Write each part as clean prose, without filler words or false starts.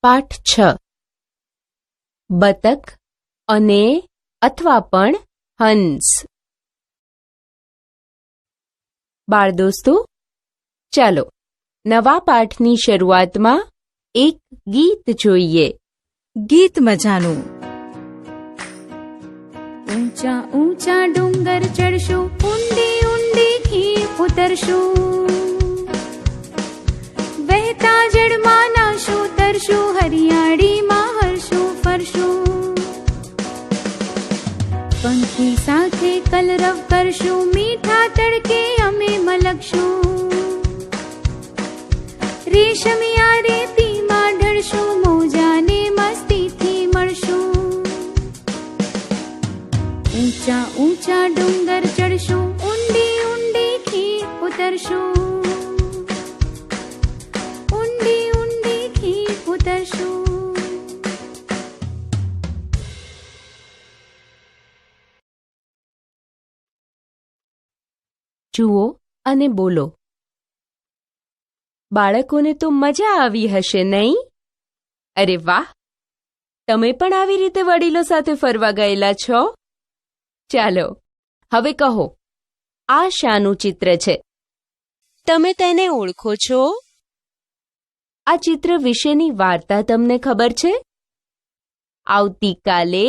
પાઠ 6 બતક અને અથવા પણ હંસ. બાળદોસ્તો, ચાલો નવા પાઠની શરૂઆતમાં એક ગીત જોઈએ. ગીત મજાનું. ઊંચા ઊંચા ડુંગર ચડશું, ઊંડી ઊંડી ખીણ ઉતરશું, વહેતા જળમાં નાશું તરશું, હરિયાળીમાં હરશું ફરશું, પંખી સાથે કલરવ કરશું, મીઠા તડકે અમે મલકશું, રેશમિયા રેતીમાં ઢળશું, મોજાને મસ્તીથી મળશું. ઊંચા ઊંચા ડુંગર ચડશું, ઊંડી ઊંડી ખીણ ઉતરશું, ઊંડી ઊંડી ખીણ ઉતરશું. જુઓ અને બોલો. બાળકોને તો મજા આવી હશે, નહીં? અરે વાહ! તમે પણ આવી રીતે વડીલો સાથે ફરવા ગયેલા છો? ચાલો હવે કહો, આ શાનું ચિત્ર છે? તમે તેને ઓળખો છો? આ ચિત્ર વિશેની વાર્તા તમને ખબર છે? આવતીકાલે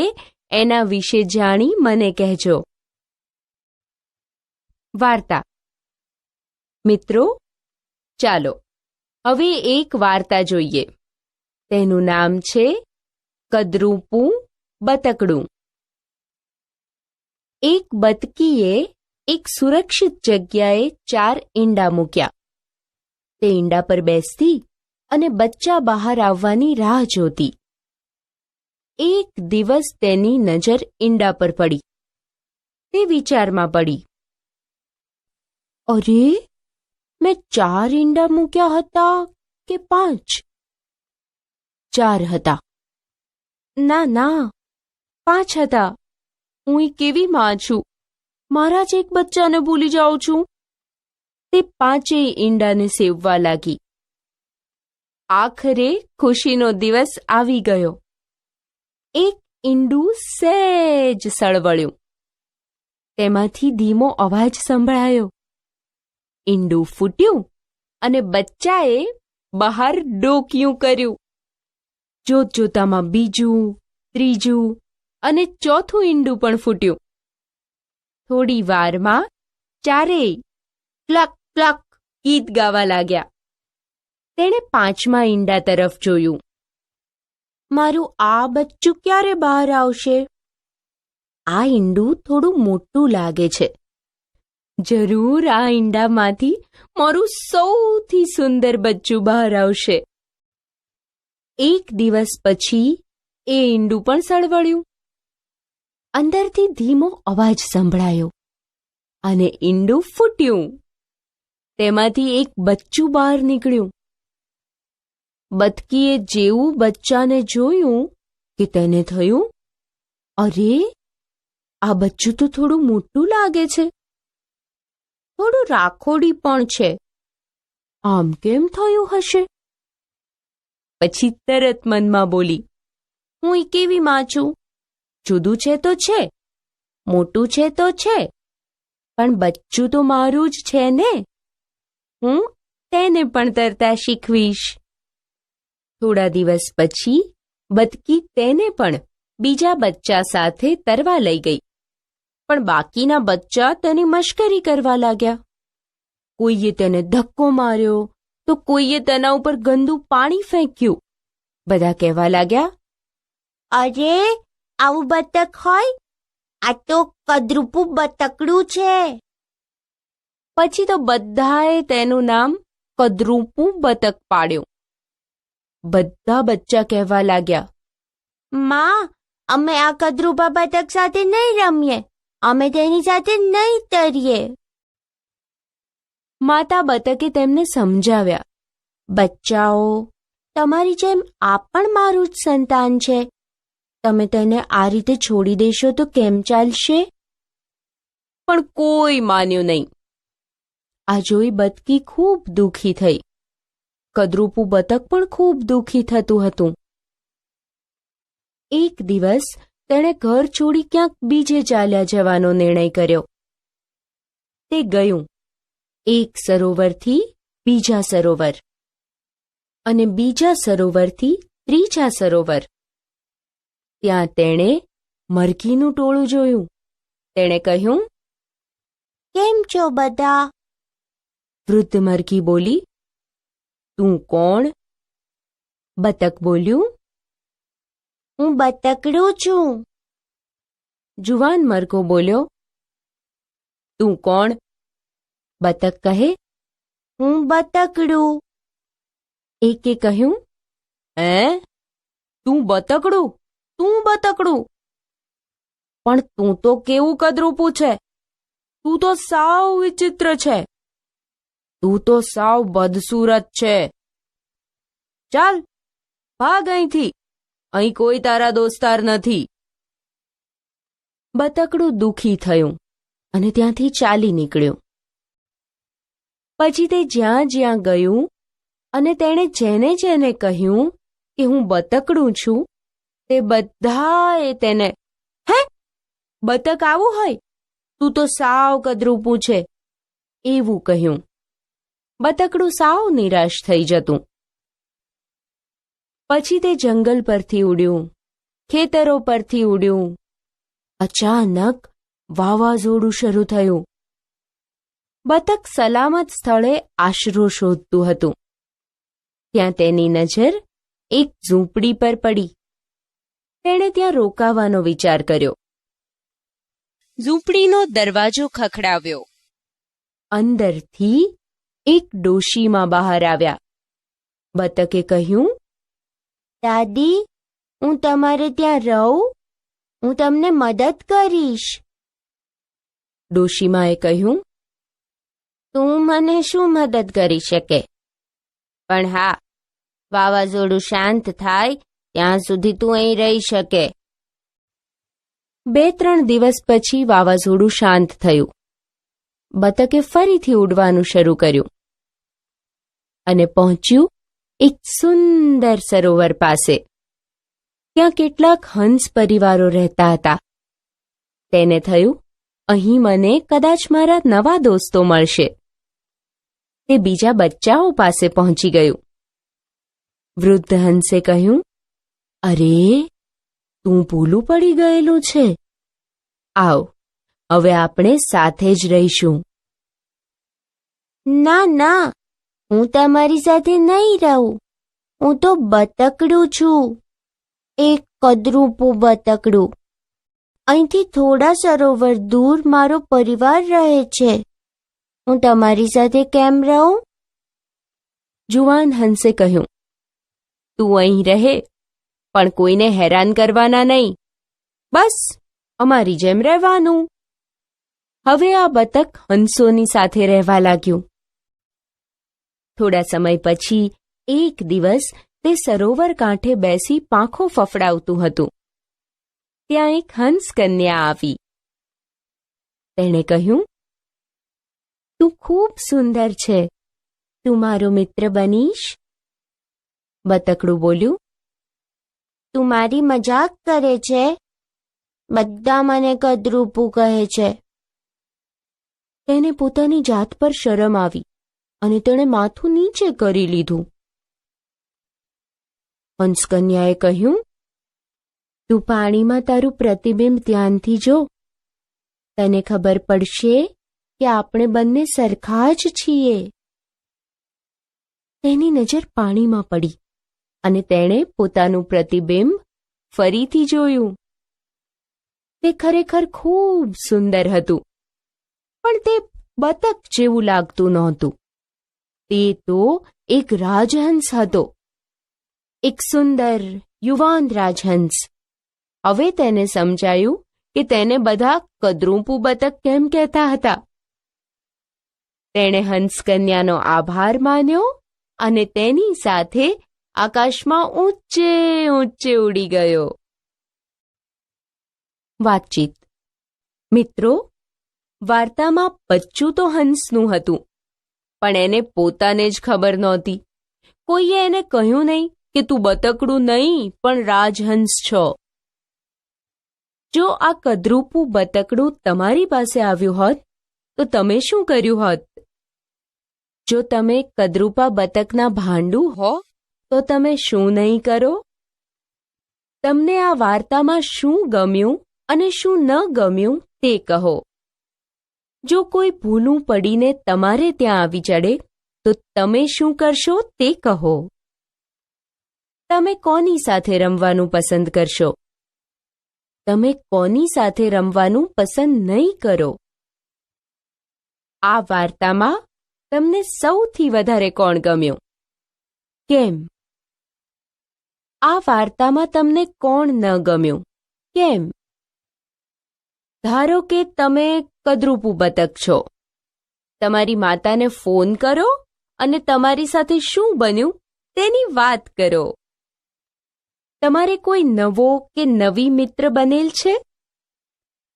એના વિશે જાણી મને કહેજો. વાર્તા. મિત્રો, ચાલો હવે એક વાર્તા જોઈએ. તેનું નામ છે કદરૂપું બતકડું. એક બતકીએ એક સુરક્ષિત જગ્યાએ 4 ઈંડા મૂક્યા. તે ઈંડા પર બેસતી અને બચ્ચા બહાર આવવાની રાહ જોતી. એક દિવસ તેની નજર ઈંડા પર પડી. તે વિચારમાં પડી, અરે, મેં 4 ઈંડા મૂક્યા હતા કે 5? 4 હતા. ના, 5 હતા. હું કેવી માં છું? મારા જ એક બચ્ચાને ભૂલી જાઉં છું. તે 5 ઈંડાને સેવવા લાગી. આખરે ખુશીનો દિવસ આવી ગયો. એક ઈંડું સહેજ સળવળ્યું. તેમાંથી ધીમો અવાજ સંભળાયો. ઈંડું ફૂટ્યું અને બચ્ચાએ બહાર ડોકિયું કર્યું. જોતજોતામાં બીજું, ત્રીજું અને ચોથું ઈંડું પણ ફૂટ્યું. થોડી વારમાં 4 ક્લક ક્લક ગીત ગાવા લાગ્યા. તેણે 5મા ઈંડા તરફ જોયું. મારું આ બચ્ચું ક્યારે બહાર આવશે? આ ઈંડું થોડું મોટું લાગે છે. જરૂર આ ઈંડામાંથી મારું સૌથી સુંદર બચ્ચું બહાર આવશે. એક દિવસ પછી એ ઈંડું પણ સળવળ્યું. અંદરથી ધીમો અવાજ સંભળાયો અને ઈંડું ફૂટ્યું. તેમાંથી એક બચ્ચું બહાર નીકળ્યું. બતકીએ જેવું બચ્ચાને જોયું કે તેને થયું, અરે, આ બચ્ચું તો થોડું મોટું લાગે છે. થોડું રાખોડી પણ છે. આમ કેમ થયું હશે? પછી તરત મનમાં બોલી, હું કેવી માં છું? જુદું છે તો છે, મોટું છે તો છે, પણ બચ્ચું તો મારું જ છે ને. હું તેને પણ તરતા શીખવીશ. થોડા દિવસ પછી બતકી તેને પણ બીજા બચ્ચા સાથે તરવા લઈ ગઈ. પણ બાકીના બચ્ચા તેની મશ્કરી કરવા લાગ્યા. કોઈએ તેને ધક્કો માર્યો તો કોઈએ તેના ઉપર ગંદુ પાણી ફેંક્યું. બધા કહેવા લાગ્યા, અરે, આવું બતક હોય? આ તો કદરૂપું બતકડું છે. પછી તો બધાએ તેનું નામ કદરૂપું બતક પાડ્યું. બધા બચ્ચા કહેવા લાગ્યા, માં, અમે આ કદરૂપા બતક સાથે નહીં રમીએ. અમે તેની સાથે નહીં તરીએ. માતા બતકે તેમને સમજાવ્યા, બચ્ચાઓ, તમારી જેમ આ પણ મારું જ સંતાન છે. તમે તેને આ રીતે છોડી દેશો તો કેમ ચાલશે? પણ કોઈ માન્યું નહીં. આ જોઈ બતકી ખૂબ દુઃખી થઈ. કદરૂપું બતક પણ ખૂબ દુઃખી થતું હતું. એક દિવસ તેણે ઘર છોડી ક્યાંક બીજે ચાલ્યા જવાનો નિર્ણય કર્યો. તે ગયું એક સરોવરથી બીજા સરોવર અને બીજા સરોવરથી ત્રીજા સરોવર. ત્યાં તેણે મરઘીનું ટોળું જોયું. તેણે કહ્યું, કેમ છો બધા? વૃદ્ધ મરઘી બોલી, તું કોણ? બતક બોલ્યું, હું બતકડું છું. જુવાન મરઘો બોલ્યો, તું કોણ? બતક કહે, હું બતકડું. એકે કહ્યું, હે, તું બતકડું? તું બતકડું? પણ તું તો કેવું કદરૂપું છે. તું તો સાવ વિચિત્ર છે. તું તો સાવ બદસૂરત છે. ચાલ ભાગ અહીંથી. અહીં કોઈ તારા દોસ્તાર નથી. બતકડું દુઃખી થયું અને ત્યાંથી ચાલી નીકળ્યું. પછી તે જ્યાં જ્યાં ગયું અને તેણે જેને જેને કહ્યું કે હું બતકડું છું, તે બધાએ તેને, હે, બતક આવું હોય? તું તો સાવ કદરૂપું છે, એવું કહ્યું. બતકડું સાવ નિરાશ થઈ જતું. પછી તે જંગલ પરથી ઉડ્યું, ખેતરો પરથી ઉડ્યું. અચાનક વાવાઝોડું શરૂ થયું. બતક સલામત સ્થળે આશરો શોધતું હતું. ત્યાં તેની નજર એક ઝૂંપડી પર પડી. તેણે ત્યાં રોકાવાનો વિચાર કર્યો. ઝૂંપડીનો દરવાજો ખખડાવ્યો. અંદરથી એક ડોશીમાં બહાર આવ્યા. બતકે કહ્યું, દાદી, હું તમારે ત્યાં રહું? હું તમને મદદ કરીશ. ડોશીમાએ કહ્યું, તું મને શું મદદ કરી શકે? પણ હા, વાવાઝોડું શાંત થાય ત્યાં સુધી તું અહીં રહી શકે. 2-3 દિવસ પછી વાવાઝોડું શાંત થયું. બતકે ફરીથી ઉડવાનું શરૂ કર્યું અને પહોંચ્યું એક સુંદર સરોવર પાસે. ત્યાં કેટલાક હંસ પરિવારો રહેતા હતા. તેને થયું, અહીં મને કદાચ મારા નવા દોસ્તો મળશે. તે બીજા બચ્ચાઓ પાસે પહોંચી ગયું. વૃદ્ધ હંસે કહ્યું, અરે, તું ભૂલું પડી ગયેલું છે. આવ, હવે આપણે સાથે જ રહીશું. ના ના, હું તમારી સાથે નહીં રહું. હું તો બતકડું છું, એક કદરૂપું બતકડું. અહીંથી થોડા સરોવર દૂર મારો પરિવાર રહે છે. હું તમારી સાથે કેમ રહું? જુવાન હંસે કહ્યું, તું અહીં રહે, પણ કોઈને હેરાન કરવાના નહીં. બસ અમારી જેમ રહેવાનું. હવે આ બતક હંસોની સાથે રહેવા લાગ્યું. થોડા સમય પછી એક દિવસ તે સરોવર કાંઠે બેસી પાંખો ફફડાવતું હતું. ત્યાં એક હંસ કન્યા આવી. તેણે કહ્યું, તું ખૂબ સુંદર છે. તું મારો મિત્ર બનીશ? બતકડું બોલ્યું, તું મારી મજાક કરે છે. બધા મને કદરૂપું કહે છે. તેને પોતાની જાત પર શરમ આવી અને તેણે માથું નીચે કરી લીધું. હંસકન્યાએ કહ્યું, તું પાણીમાં તારું પ્રતિબિંબ ધ્યાનથી જો. તને ખબર પડશે કે આપણે બંને સરખા જ છીએ. તેની નજર પાણીમાં પડી અને તેણે પોતાનું પ્રતિબિંબ ફરીથી જોયું. તે ખરેખર ખૂબ સુંદર હતું, પણ તે બતક જેવું લાગતું નહોતું. તે તો એક રાજહંસ હતો, એક સુંદર યુવાન રાજહંસ. હવે તેને સમજાયું કે તેને બધા કદરૂપું બતક કેમ કહેતા હતા. તેણે હંસકન્યાનો આભાર માન્યો અને તેની સાથે આકાશમાં ઊંચે ઊંચે ઉડી ગયો. વાતચીત. મિત્રો, વાર્તામાં બચ્ચું તો હંસનું હતું, પણ એને પોતાને જ ખબર નહોતી. કોઈએ એને કહ્યું નહીં કે તું બતકડું નહીં પણ રાજહંસ છો. જો આ કદરૂપું બતકડું તમારી પાસે આવ્યું હોત તો તમે શું કર્યું હોત? જો તમે કદરૂપા બતકના ભાંડું હો તો તમે શું નહીં કરો? તમને આ વાર્તામાં શું ગમ્યું અને શું ન ગમ્યું તે કહો. જો કોઈ ભૂલું પડીને તમારે ત્યાં આવી ચડે તો તમે શું કરશો તે કહો. તમે કોની સાથે રમવાનું પસંદ કરશો? તમે કોની સાથે રમવાનું પસંદ નહીં કરો? આ વાર્તામાં તમને સૌથી વધારે કોણ ગમ્યું? કેમ? આ વાર્તામાં તમને કોણ ન ગમ્યું? કેમ? ધારો કે તમે કદરૂપું બતક છો. તમારી માતાને ફોન કરો અને તમારી સાથે શું બન્યું તેની વાત કરો. તમારે કોઈ નવો કે નવી મિત્ર બનેલ છે?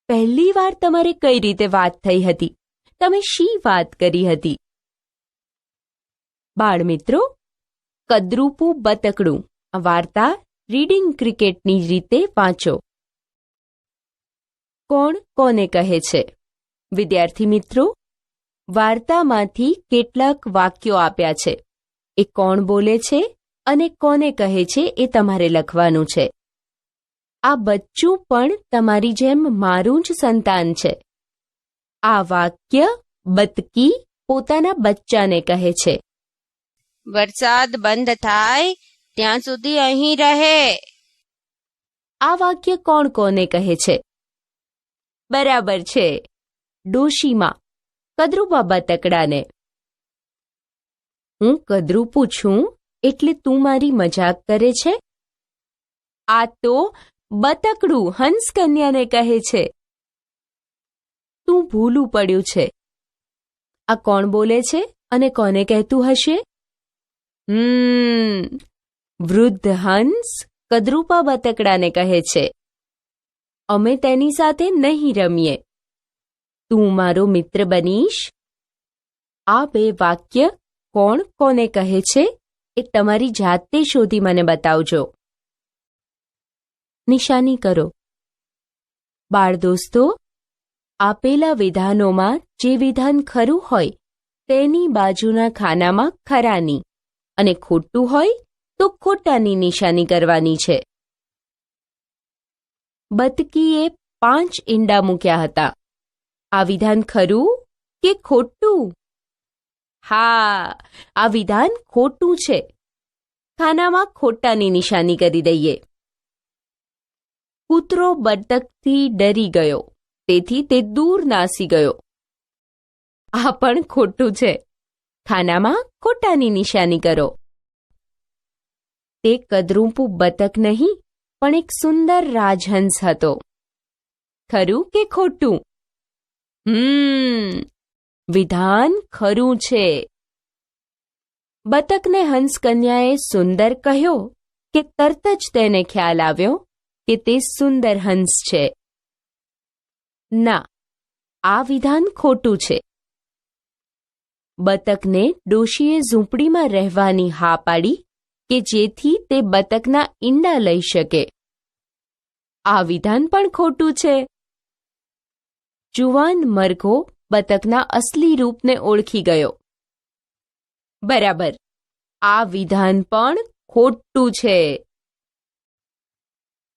પહેલી વાર તમારે કઈ રીતે વાત થઈ હતી? તમે શી વાત કરી હતી? બાળમિત્રો, કદરૂપું બતકડું આ વાર્તા રીડિંગ ક્રિકેટની રીતે વાંચો. કોણ કોને કહે છે? વિદ્યાર્થી મિત્રો, વાર્તામાંથી કેટલાક વાક્યો આપ્યા છે. એ કોણ બોલે છે અને કોને કહે છે એ તમારે લખવાનું છે. આ બચ્ચું પણ તમારી જેમ મારું જ સંતાન છે. આ વાક્ય બતકી પોતાના બચ્ચાને કહે છે. વરસાદ બંધ થાય ત્યાં સુધી અહીં રહે. આ વાક્ય કોણ કોને કહે છે? બરાબર છે, ડોશીમાં કદરૂપા બતકડાને. હું કદરૂપું છું એટલે તું મારી મજાક કરે છે? આ તો બતકડું હંસકન્યાને કહે છે. તું ભૂલું પડ્યું છે. આ કોણ બોલે છે અને કોને કહેતું હશે? વૃદ્ધ હંસ કદરૂપા બતકડાને કહે છે, અમે તેની સાથે નહીં રમીએ. તું મારો મિત્ર બનીશ? આ બે વાક્ય કોણ કોને કહે છે એ તમારી જાતે શોધી મને બતાવજો. નિશાની કરો. બાળ દોસ્તો, આપેલા વિધાનોમાં જે વિધાન ખરું હોય તેની બાજુના ખાનામાં ખરાની અને ખોટું હોય તો ખોટાની નિશાની કરવાની છે. બતકીએ 5 ઈંડા મૂક્યા હતા. આ વિધાન ખરું કે ખોટું? હા, આ વિધાન ખોટું છે. ખાનામાં ખોટાની નિશાની કરી દઈએ. કૂતરો બતકથી ડરી ગયો, તેથી તે દૂર નાસી ગયો. આ પણ ખોટું છે. ખાનામાં ખોટાની નિશાની કરો. તે કદરૂપું બતક નહીં પણ એક સુંદર રાજહંસ હતો. ખરું કે ખોટું? વિધાન ખરું છે. બતકને હંસકન્યાએ સુંદર કહ્યો કે તરત જ તેને ખ્યાલ આવ્યો કે તે સુંદર હંસ છે. ના, આ વિધાન ખોટું છે. બતકને ડોશીએ ઝૂંપડીમાં રહેવાની હા પાડી કે જેથી તે બતકના ઈંડા લઈ શકે. આ વિધાન પણ ખોટું છે. જુવાન મરઘો બતકના અસલી રૂપને ઓળખી ગયો. બરાબર, આ વિધાન પણ ખોટું છે.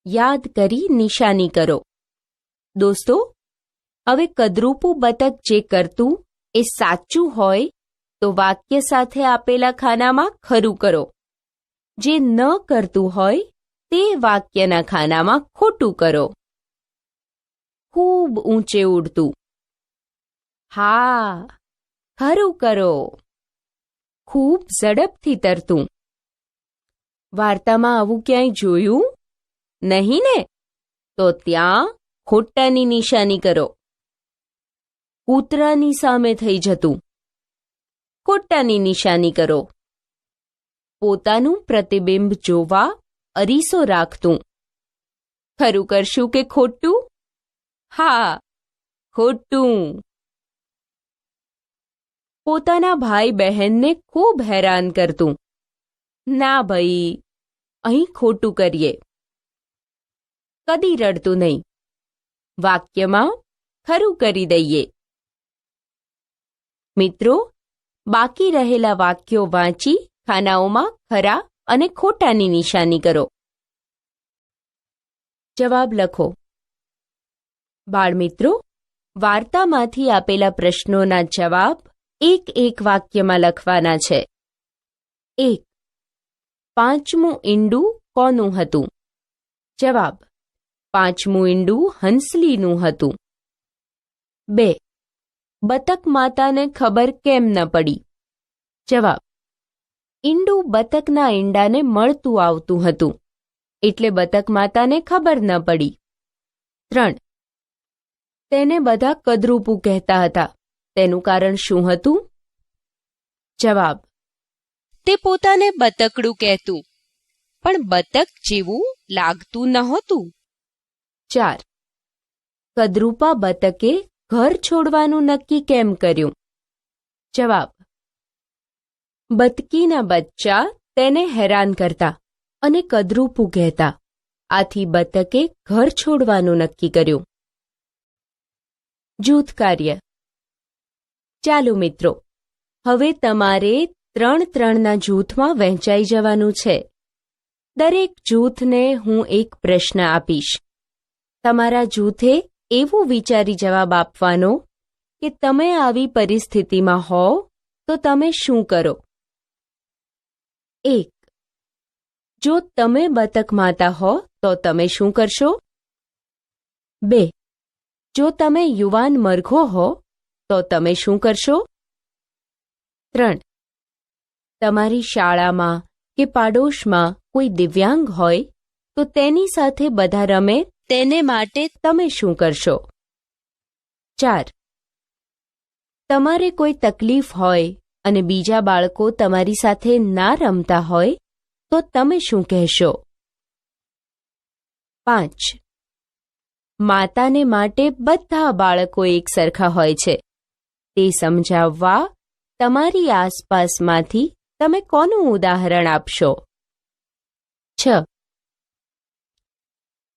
યાદ કરી નિશાની કરો. દોસ્તો, હવે કદરૂપું બતક જે કરતું એ સાચું હોય તો વાક્ય સાથે આપેલા ખાનામાં ખરું કરો. જે ન કરતું હોય તે વાક્યના ખાનામાં ખોટું કરો. ખૂબ ઊંચે ઉડતું. હા, ખરું કરો. ખૂબ ઝડપથી તરતું. વાર્તામાં આવું ક્યાંય જોયું નહીં ને? તો ત્યાં ખોટાની નિશાની કરો. કૂતરાની સામે થઈ જતું. ખોટાની નિશાની કરો. પોતાનું પ્રતિબિંબ જોવા અરીસો રાખતું. ખરું કરશું કે ખોટું? હા, ખોટું. પોતાના ભાઈ બહેનને ખૂબ હેરાન કરતું. ના ભાઈ, અહીં ખોટું કરીએ. કદી રડતું નહીં. વાક્યમાં ખરું કરી દઈએ. મિત્રો, બાકી રહેલા વાક્યો વાંચી ખાનાઓમાં ખરા અને ખોટાની નિશાની કરો. જવાબ લખો. બાળમિત્રો, વાર્તામાંથી આપેલા પ્રશ્નોના જવાબ એક એક વાક્યમાં લખવાના છે. 1. પાંચમું ઈંડું કોનું હતું? જવાબ: પાંચમું ઈંડું હંસલીનું હતું. 2. બતક માતાને ખબર કેમ ન પડી? જવાબ: ઈંડું બતકના ઈંડાને મળતું આવતું હતું, એટલે બતક માતાને ખબર ન પડી. 3. તેને બધા કદરૂપું કહેતા હતા, તેનું કારણ શું હતું? જવાબ: તે પોતાને બતકડું કહેતું, પણ બતક જેવું લાગતું નહોતું. 4. કદરૂપા બતકે ઘર છોડવાનું નક્કી કેમ કર્યું? જવાબ: બતકીના બચ્ચા તેને હેરાન કરતા અને કદરૂપું કહેતા, આથી બતકે ઘર છોડવાનું નક્કી કર્યું. જૂથ કાર્ય. ચાલો મિત્રો, હવે તમારે 3-3ના જૂથમાં વહેંચાઈ જવાનું છે. દરેક જૂથને હું એક પ્રશ્ન આપીશ. તમારા જૂથે એવું વિચારી જવાબ આપવાનો કે તમે આવી પરિસ્થિતિમાં હોવ તો તમે શું કરો. 1. જો તમે બતક માતા હો તો તમે શું કરશો? 2. જો તમે યુવાન મરઘો હો તો તમે શું કરશો? 3. તમારી શાળામાં કે પાડોશમાં કોઈ દિવ્યાંગ હોય તો તેની સાથે બધા રમે તેને માટે તમે શું કરશો? 4. તમારે કોઈ તકલીફ હોય અને બીજા બાળકો તમારી સાથે ના રમતા હોય તો તમે શું કહેશો? 5. માતાને માટે બધા બાળકો એક સરખા હોય છે, તે સમજાવવા તમારી આસપાસમાંથી તમે કોનું ઉદાહરણ આપશો? 6.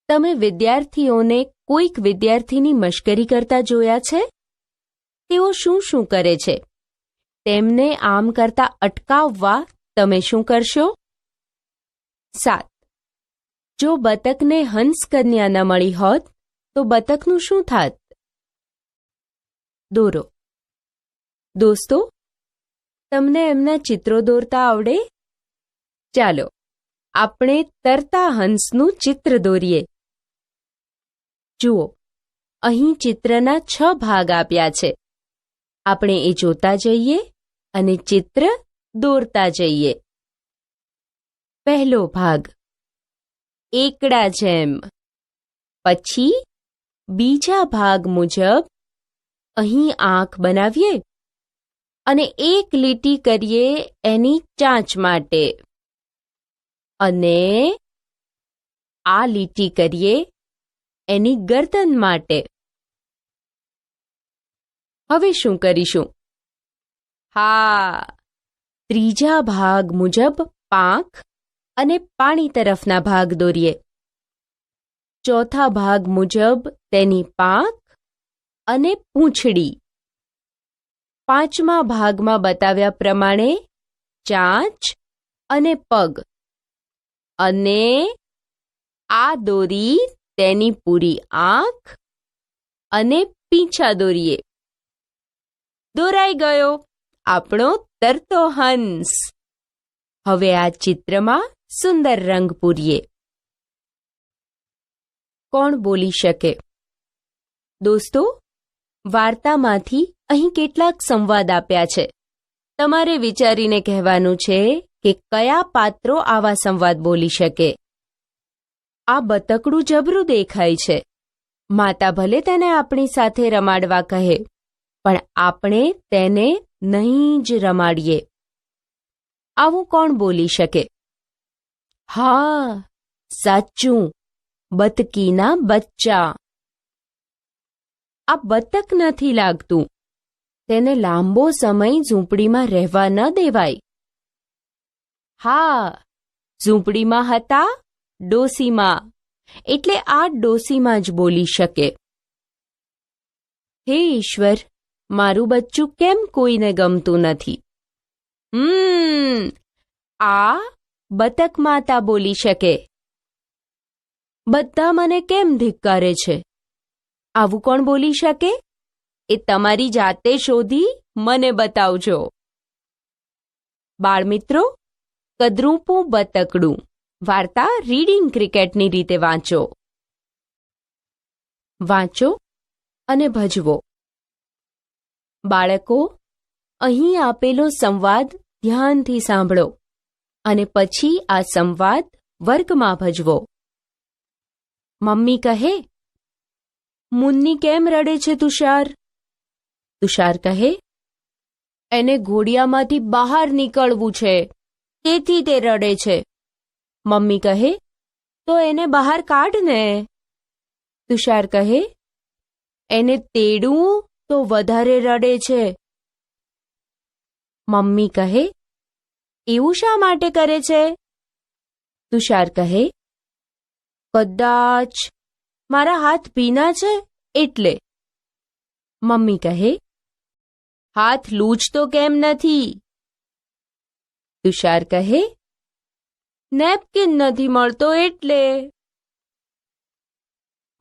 તમે વિદ્યાર્થીઓને કોઈક વિદ્યાર્થીની મશ્કરી કરતા જોયા છે? તેઓ શું શું કરે છે? તેમને આમ કરતા અટકાવવા તમે શું કરશો? 7. જો બતકને હંસ કન્યા ન મળી હોત તો બતકનું શું થાત? દોરો. દોસ્તો, તમને એમના ચિત્રો દોરતા આવડે? ચાલો આપણે તરતા હંસનું ચિત્ર દોરીએ. જુઓ, અહીં ચિત્રના 6 ભાગ આપ્યા છે. આપણે એ જોતા જઈએ અને ચિત્ર દોરતા જઈએ. પહેલો ભાગ, એકડા જેમ. પછી બીજા ભાગ મુજબ અહીં આંખ બનાવીએ અને એક લીટી કરીએ એની ચાંચ માટે, અને આ લીટી કરીએ એની ગરદન માટે. હવે શું કરીશું? હા, ત્રીજા ભાગ મુજબ પાંખ અને પાણી તરફના ભાગ દોરીએ. ચોથા ભાગ મુજબ તેની પાંખ અને પૂંછડી. પાંચમા ભાગમાં બતાવ્યા પ્રમાણે ચાંચ અને પગ, અને આ દોરી તેની પૂરી આંખ અને પીંછા દોરીએ. દોરાઈ ગયો આપણો તરતો હંસ. હવે આ ચિત્રમાં સુંદર રંગ પૂરીએ. કોણ બોલી શકે? દોસ્તો, વાર્તામાંથી અહીં કેટલાક સંવાદ આપ્યા છે. તમારે વિચારીને કહેવાનું છે કે કયા પાત્રો આવા સંવાદ બોલી શકે. આ બતકડું જબરું દેખાય છે. માતા ભલે તેને આપણી સાથે રમાડવા કહે, પણ આપણે તેને નહીં જ રમાડીએ. આવું કોણ બોલી શકે? હા, સાચું, બતકીના બચ્ચા. આ બતક નથી લાગતું. તેને લાંબો સમય ઝૂંપડીમાં રહેવા ન દેવાય. હા, ઝૂંપડીમાં હતા ડોસીમાં, એટલે આ ડોસીમાં જ બોલી શકે. હે ઈશ્વર, મારું બચ્ચું કેમ કોઈને ગમતું નથી? આ બતક માતા બોલી શકે. બધા મને કેમ ધિક્કારે છે? આવું કોણ બોલી શકે? એ તમારી જાતે શોધી મને બતાવજો. બાળમિત્રો, કદરૂપું બતકડું વાર્તા રીડિંગ ક્રિકેટની રીતે વાંચો. વાંચો અને ભજવો. બાળકો, અહીં આપેલો સંવાદ ધ્યાનથી સાંભળો અને પછી આ સંવાદ વર્ગમાં ભજવો. મમ્મી કહે, મુન્ની કેમ રડે છે તુષાર? તુષાર કહે, એને ઘોડિયામાંથી બહાર નીકળવું છે, તેથી તે રડે છે. મમ્મી કહે, તો એને બહાર કાઢ ને. તુષાર કહે, એને તેડું તો વધારે રડે છે. મમ્મી કહે, એવું શા માટે કરે છે? તુષાર કહે, કદાચ મારા હાથ ભીના છે એટલે. મમ્મી કહે, હાથ લૂછતો કેમ નથી? તુષાર કહે, નેપકિન નથી મળતો એટલે.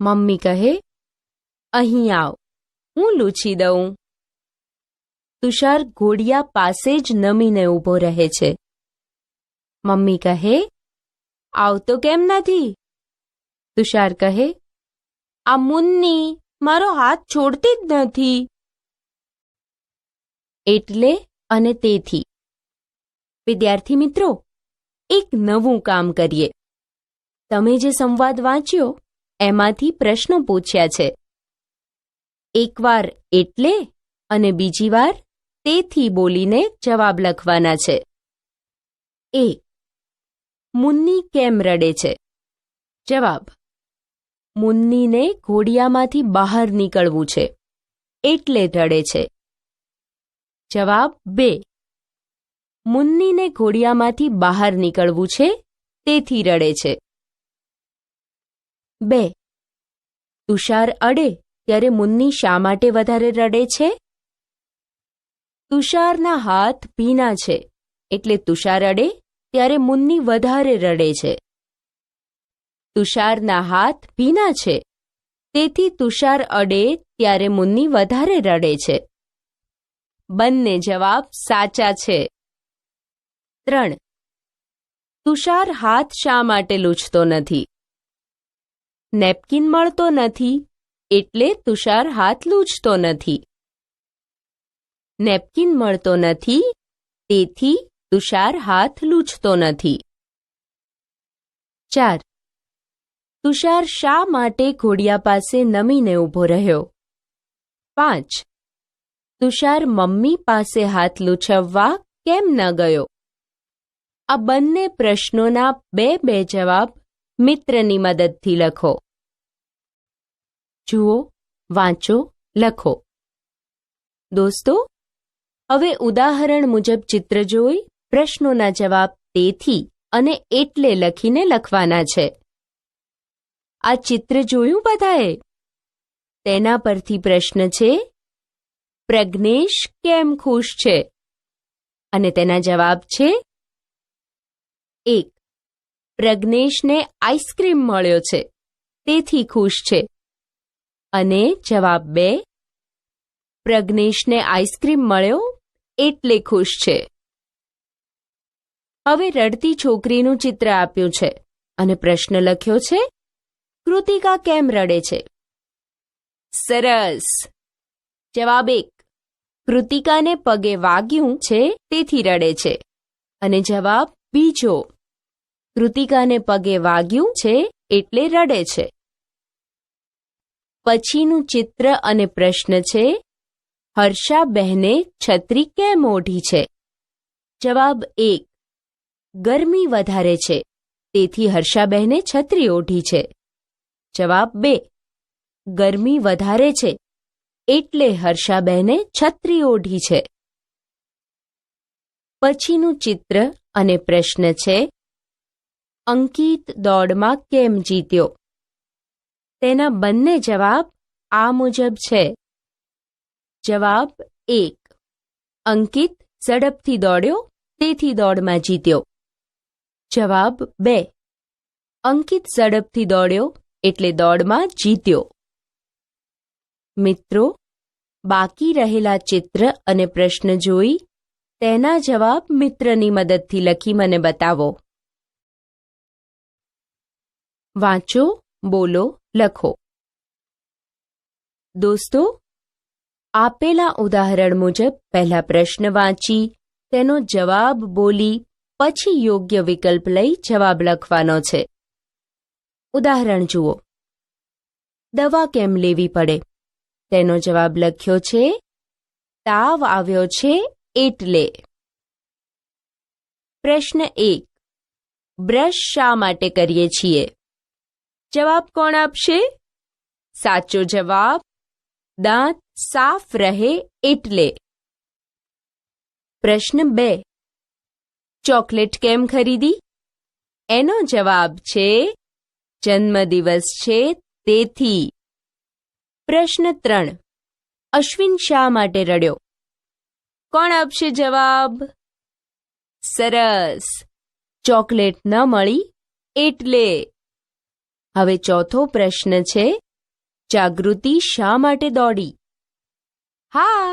મમ્મી કહે, અહીં આવ, હું લૂછી દઉં. તુષાર ઘોડિયા પાસે જ નમીને ઊભો રહે છે. મમ્મી કહે, આવતો કેમ નથી? તુષાર કહે, આ મુન્ની મારો હાથ છોડતી જ નથી. એટલે અને તેથી. વિદ્યાર્થી મિત્રો, એક નવું કામ કરીએ. તમે જે સંવાદ વાંચ્યો એમાંથી પ્રશ્નો પૂછ્યા છે. એકવાર એટલે અને બીજી વાર તેથી બોલીને જવાબ લખવાના છે. એ. મુન્ની કેમ રડે છે? જવાબ: મુન્નીને ઘોડિયામાંથી બહાર નીકળવું છે એટલે રડે છે. જવાબ 2. મુન્નીને ઘોડિયામાંથી બહાર નીકળવું છે તેથી રડે છે. 2. તુષાર અડે ત્યારે મુન્ની શા માટે વધારે રડે છે? તુષારના હાથ ભીના છે એટલે તુષાર અડે ત્યારે મુન્ની વધારે રડે છે. તુષારના હાથ ભીના છે તેથી તુષાર અડે ત્યારે મુન્ની વધારે રડે છે. બંને જવાબ સાચા છે. 3. તુષાર હાથ શા માટે લૂછતો નથી? નેપકિન મળતો નથી એટલે તુષાર હાથ લૂછતો નથી. નેપકિન મળતો નથી તેથી તુષાર હાથ લૂછતો નથી. 4. તુષાર શા માટે ઘોડિયા પાસે નમીને ઊભો રહ્યો? 5. તુષાર મમ્મી પાસે હાથ લૂછવવા કેમ ન ગયો? આ બંને પ્રશ્નોના 2 જવાબ મિત્રની મદદથી લખો. જુઓ, વાંચો, લખો. દોસ્તો, હવે ઉદાહરણ મુજબ ચિત્ર જોઈ પ્રશ્નોના જવાબ તેથી અને એટલે લખીને લખવાના છે. આ ચિત્ર જોયું બધાએ? તેના પરથી પ્રશ્ન છે, પ્રજ્ઞેશ કેમ ખુશ છે? અને તેના જવાબ છે: 1. પ્રજ્ઞેશને આઈસ્ક્રીમ મળ્યો છે તેથી ખુશ છે. અને જવાબ 2. પ્રજ્ઞેશને આઈસ્ક્રીમ મળ્યો એટલે ખુશ છે. હવે રડતી છોકરીનું ચિત્ર આપ્યું છે અને પ્રશ્ન લખ્યો છે, કૃતિકા કેમ રડે છે? સરસ. જવાબ 1. કૃતિકાને પગે વાગ્યું છે તેથી રડે છે. અને જવાબ બીજો, કૃતિકાને પગે વાગ્યું છે એટલે રડે છે. પછીનું ચિત્ર અને પ્રશ્ન છે, હર્ષા બહેને છત્રી કેમ ઓઢી છે? જવાબ 1. ગરમી વધારે છે તેથી હર્ષા બહેને છત્રી ઓઢી છે. જવાબ 2. ગરમી વધારે છે એટલે હર્ષા બહેને છત્રી ઓઢી છે. પછીનું ચિત્ર અને પ્રશ્ન છે, અંકિત દોડમાં કેમ જીત્યો? તેના બંને જવાબ આ મુજબ છે. જવાબ 1. અંકિત ઝડપથી દોડ્યો તેથી દોડમાં જીત્યો. જવાબ 2. અંકિત ઝડપથી દોડ્યો એટલે દોડમાં જીત્યો. મિત્રો, બાકી રહેલા ચિત્ર અને પ્રશ્ન જોઈ તેના જવાબ મિત્રની મદદથી લખી મને બતાવો. વાંચો, બોલો, લખો. દોસ્તો, આપેલા ઉદાહરણ મુજબ પહેલા પ્રશ્ન વાંચી તેનો જવાબ બોલી પછી યોગ્ય વિકલ્પ લઈ જવાબ લખવાનો છે. ઉદાહરણ જુઓ. દવા કેમ લેવી પડે? તેનો જવાબ લખ્યો છે તાવ આવ્યો છે એટલે. પ્રશ્ન 1. બ્રશ શા માટે કરીએ છીએ? જવાબ કોણ આપશે? સાચો જવાબ દાંત સાફ રહે એટલે. પ્રશ્ન 2. ચોકલેટ કેમ ખરીદી? એનો જવાબ છે જન્મદિવસ છે તેથી. પ્રશ્ન 3. અશ્વિન શા માટે રડ્યો? કોણ આપશે જવાબ? સરસ, ચોકલેટ ન મળી એટલે. હવે ચોથો પ્રશ્ન છે જાગૃતિ શા માટે દોડી? હા,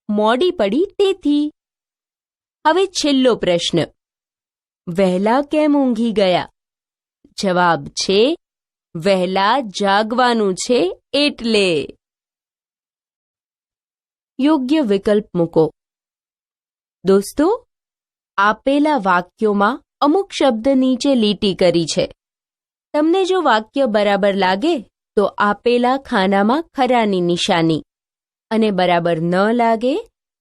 મોડી પડી તેથી. હવે છેલ્લો પ્રશ્ન. વહેલા કેમ ઊંઘી ગયા? જવાબ છે વહેલા જાગવાનું છે એટલે. યોગ્ય વિકલ્પ મૂકો. દોસ્તો, આપેલા વાક્યોમાં અમુક શબ્દ નીચે લીટી કરી છે. તમને જો વાક્ય બરાબર લાગે તો આપેલા ખાનામાં ખરાની નિશાની અને બરાબર ન લાગે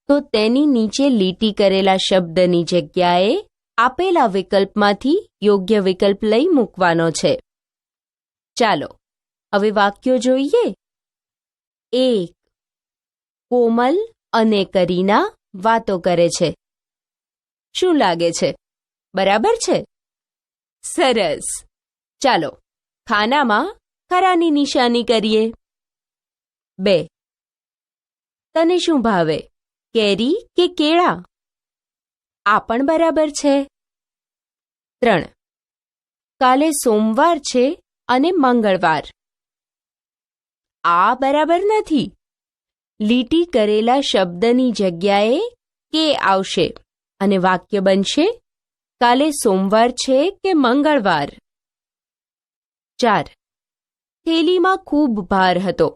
તો તેની નીચે લીટી કરેલા શબ્દની જગ્યાએ આપેલા વિકલ્પમાંથી યોગ્ય વિકલ્પ લઈ મૂકવાનો છે. ચાલો હવે વાક્યો જોઈએ. 1. કોમલ અને કરીના વાતો કરે છે. શું લાગે છે? બરાબર છે? સરસ. ચાલો ખાનામાં ખરાની નિશાની કરીએ. 2. તને શું ભાવે, કેરી કે કેળા? આ પણ બરાબર છે. 3. કાલે સોમવાર છે અને મંગળવાર. આ બરાબર નથી. લીટી કરેલા શબ્દની જગ્યાએ કે આવશે અને વાક્ય બનશે કાલે સોમવાર છે કે મંગળવાર. 4. થેલીમાં ખૂબ ભાર હતો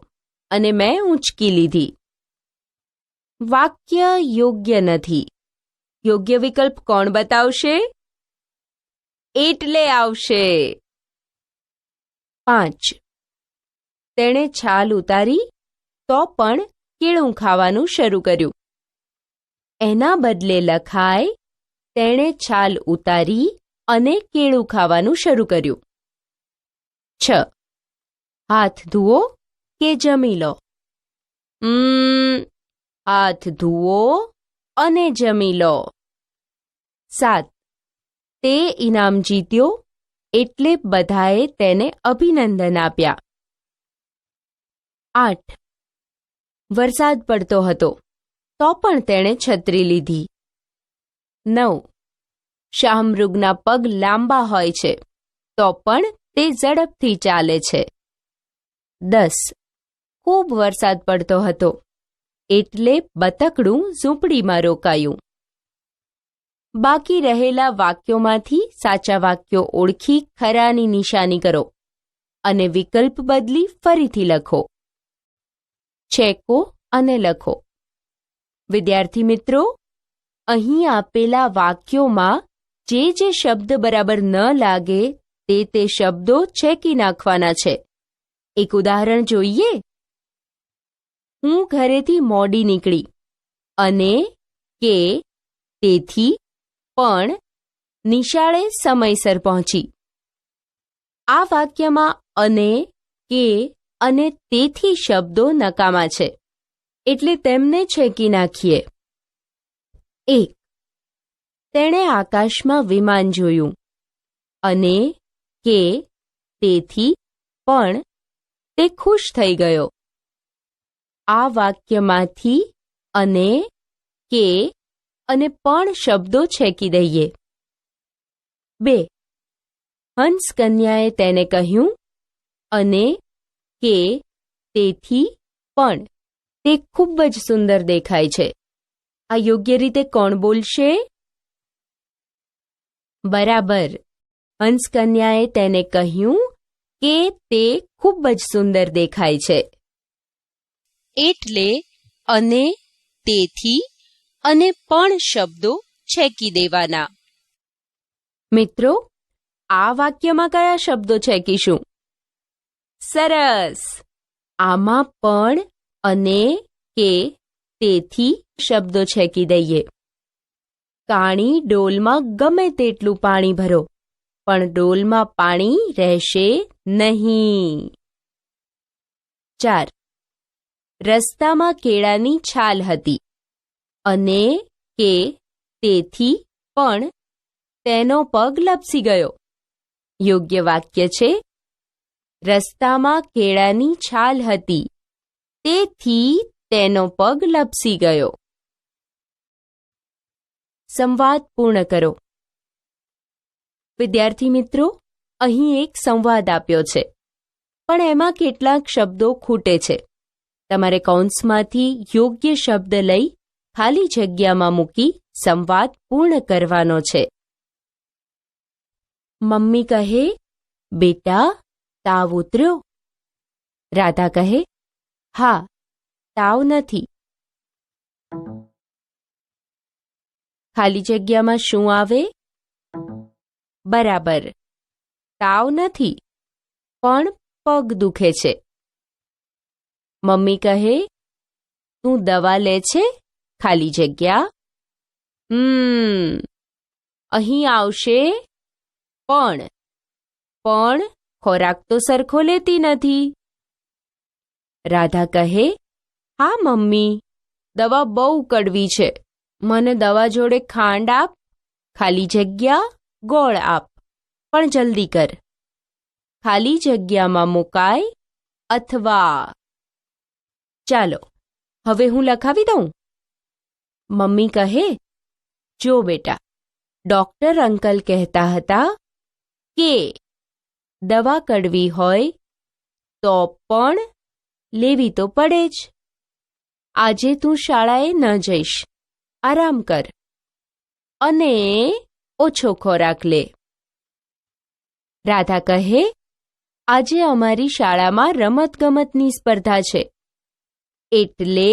અને મેં ઊંચકી લીધી. વાક્ય યોગ્ય નથી. યોગ્ય વિકલ્પ કોણ બતાવશે? એટલે આવશે. 5. તેણે છાલ ઉતારી તો પણ કેળું ખાવાનું શરૂ કર્યું. એના બદલે લખાય તેણે છાલ ઉતારી અને કેળું ખાવાનું શરૂ કર્યું. 6. હાથ ધુઓ કે જમી લો? હાથ ધુઓ અને જમી લો. 7. તે ઇનામ જીત્યો એટલે બધાએ તેને અભિનંદન આપ્યા. 8. વરસાદ પડતો હતો તો પણ તેણે છત્રી લીધી. 9. શાહમૃગના પગ લાંબા હોય છે તો પણ તે ઝડપથી ચાલે છે. 10. ખૂબ વરસાદ પડતો હતો એટલે બતકડું ઝૂંપડીમાં રોકાયું. બાકી રહેલા વાક્યોમાંથી સાચા વાક્યો ઓળખી ખરાની નિશાની કરો અને વિકલ્પ બદલી ફરીથી લખો. ચેકો અને લખો. વિદ્યાર્થી મિત્રો, અહીં આપેલા વાક્યોમાં જે શબ્દ બરાબર ન લાગે તે શબ્દો ચેકી નાખવાના છે. એક ઉદાહરણ જોઈએ. હું ઘરેથી મોડી નીકળી અને કે તેથી પણ નિશાળે સમયસર પહોંચી. આ વાક્યમાં અને કે અને તેથી શબ્દો નકામા છે એટલે તેમને છેકી નાખીએ. 1. તેણે આકાશમાં વિમાન જોયું અને કે તેથી પણ તે ખુશ થઈ ગયો. આ વાક્યમાંથી અને, કે અને પણ શબ્દો છેકી દઈએ. 2. હંસ કન્યાએ તેને કહ્યું, અને, કે, તેથી, પણ તે ખૂબ જ સુંદર દેખાય છે. આ યોગ્ય રીતે કોણ બોલશે? બરાબર. હંસ કન્યાએ તેને કહ્યું કે તે ખૂબ જ સુંદર દેખાય છે. એટલે, અને, તેથી અને પણ શબ્દો છેકી દેવાના. મિત્રો, આ વાક્યમાં કયા શબ્દો છેકીશું? સરસ. આમાં પણ, અને, કે, તેથી શબ્દો છેકી દઈએ. કાણી ડોલમાં ગમે તેટલું પાણી ભરો, પણ ડોલમાં પાણી રહેશે નહીં. 4. રસ્તામાં કેળાની છાલ હતી, અને, કે, તેથી પણ તેનો પગ લપસી ગયો. યોગ્ય વાક્ય છે. રસ્તામાં કેળાની છાલ હતી, તેથી તેનો પગ લપસી ગયો. સંવાદ પૂર્ણ કરો. વિદ્યાર્થી મિત્રો, અહીં એક સંવાદ આપ્યો છે, પણ એમાં કેટલાક શબ્દો ખૂટે છે. તમારે કૌંસમાંથી યોગ્ય શબ્દ લઈ ખાલી જગ્યામાં મૂકી સંવાદ પૂર્ણ કરવાનો છે. મમ્મી કહે, બેટા, તાવ ઉતર્યો? રાધા કહે, હા, તાવ નથી. ખાલી જગ્યામાં શું આવે? બરાબર, તાવ નથી, પણ પગ દુખે છે. મમ્મી કહે, તું દવા લે છે? ખાલી જગ્યા. અહીં આવશે પણ ખોરાક તો સરખો લેતી નથી. રાધા કહે, હા મમ્મી, દવા બહુ કડવી છે. મને દવા જોડે ખાંડ આપ, ખાલી જગ્યા ગોળ આપ, પણ જલ્દી કર. ખાલી જગ્યામાં મુકાય અથવા. ચાલો, હવે હું લખાવી દઉં. મમ્મી કહે, જો બેટા, ડોક્ટર અંકલ કહેતા હતા કે દવા કડવી હોય તો પણ લેવી તો પડે જ. આજે તું શાળાએ ન જઈશ, આરામ કર અને ઓછો ખોરાક લે. રાધા કહે, આજે અમારી શાળામાં રમતગમતની સ્પર્ધા છે, એટલે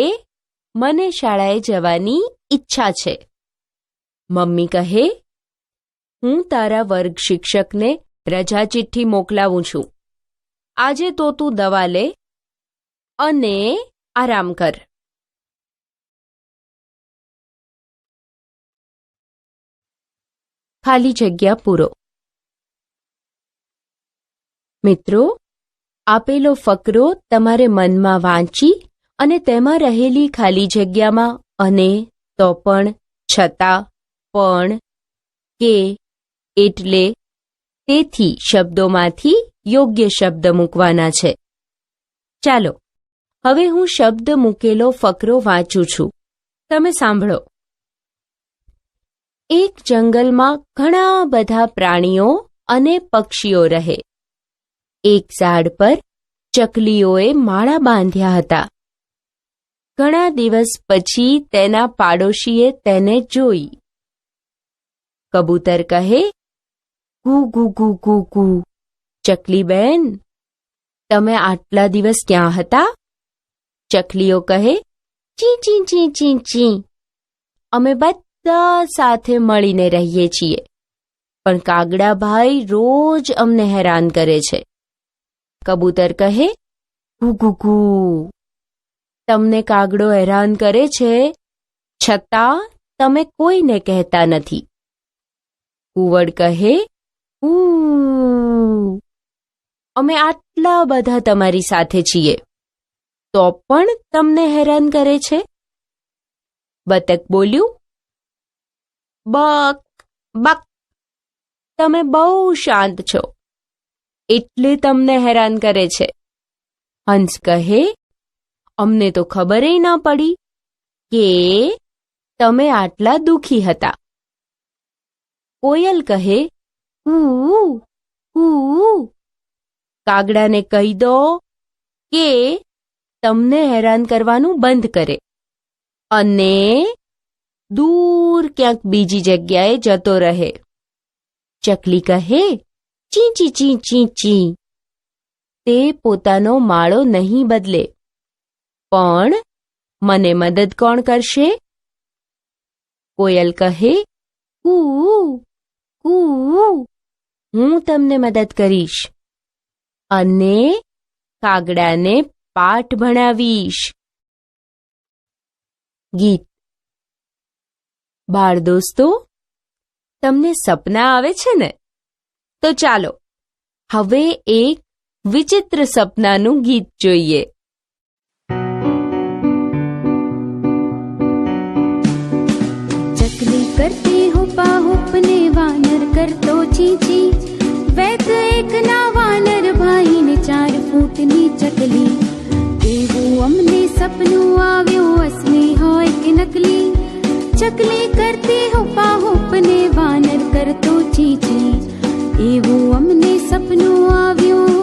મને શાળાએ જવાની ઈચ્છા છે. મમ્મી કહે, હું તારા વર્ગ શિક્ષકને રજા ચિઠ્ઠી મોકલાવું છું. આજે તો તું દવા લે અને આરામ કર. ખાલી જગ્યા પૂરો. મિત્રો, આપેલો ફકરો તમારે મનમાં વાંચી અને તેમાં રહેલી ખાલી જગ્યામાં અને, તો પણ, છતાં, પણ, કે, એટલે, તેથી શબ્દોમાંથી યોગ્ય શબ્દ મૂકવાના છે. ચાલો, હવે હું શબ્દ મૂકેલો ફકરો વાંચું છું. તમે સાંભળો. એક જંગલમાં ઘણા બધા પ્રાણીઓ અને પક્ષીઓ રહે. એક ઝાડ પર ચકલીઓએ માળા બાંધ્યા હતા. ઘણા દિવસ પછી તેના પાડોશીએ તેને જોઈ. કબૂતર કહે, ગુ ગુ ગુ ગુ ગુ. ચકલી બેન, તમે આટલા દિવસ ક્યાં હતા? ચકલીઓ કહે, ચી ચી ચી ચી ચી. અમે બધા સાથે મળીને રહીએ છીએ, પણ કાગડાભાઈ રોજ અમને હેરાન કરે છે. કબૂતર કહે, ગુ ગુ ગુ. તમને કાગડો હેરાન કરે છે, છતાં તમે કોઈને કહેતા નથી. કુવડ કહે, અમે આટલા બધા તમારી સાથે છીએ, તો પણ તમને હેરાન કરે છે. બતક બોલ્યું, બક બક. તમે બહુ શાંત છો, એટલે તમને હેરાન કરે છે. હંસ કહે, અમને તો ખબરેય ના પડી કે તમે આટલા દુઃખી હતા. કોયલ કહે, ઉ ઉ. કાગડાને કહી દો કે તમને હેરાન કરવાનું બંધ કરે અને દૂર ક્યાંક બીજી જગ્યાએ જતો રહે. ચકલી કહે, ચી ચી ચી ચી ચી. તે પોતાનો માળો નહીં બદલે, પણ મને મદદ કોણ કરશે? કોયલ કહે, કૂ કૂ. હું તમને મદદ કરીશ અને કાગડાને પાઠ ભણાવીશ. ગીત. બાળ દોસ્તો, તમને સપના આવે છે ને? તો ચાલો હવે એક વિચિત્ર સપનાનું ગીત જોઈએ. चकली करती हुपा हुपने वानर करतो चींची. वैत एक ना वानर भाई ने 4 फूटनी चकली. એવું અમને સપનું આવ્યું, અસલી હોય કે નકલી. ચકલી કરતી હુપા હુપને વાનર કરતો ચીચી. એવું અમને સપનું આવ્યું.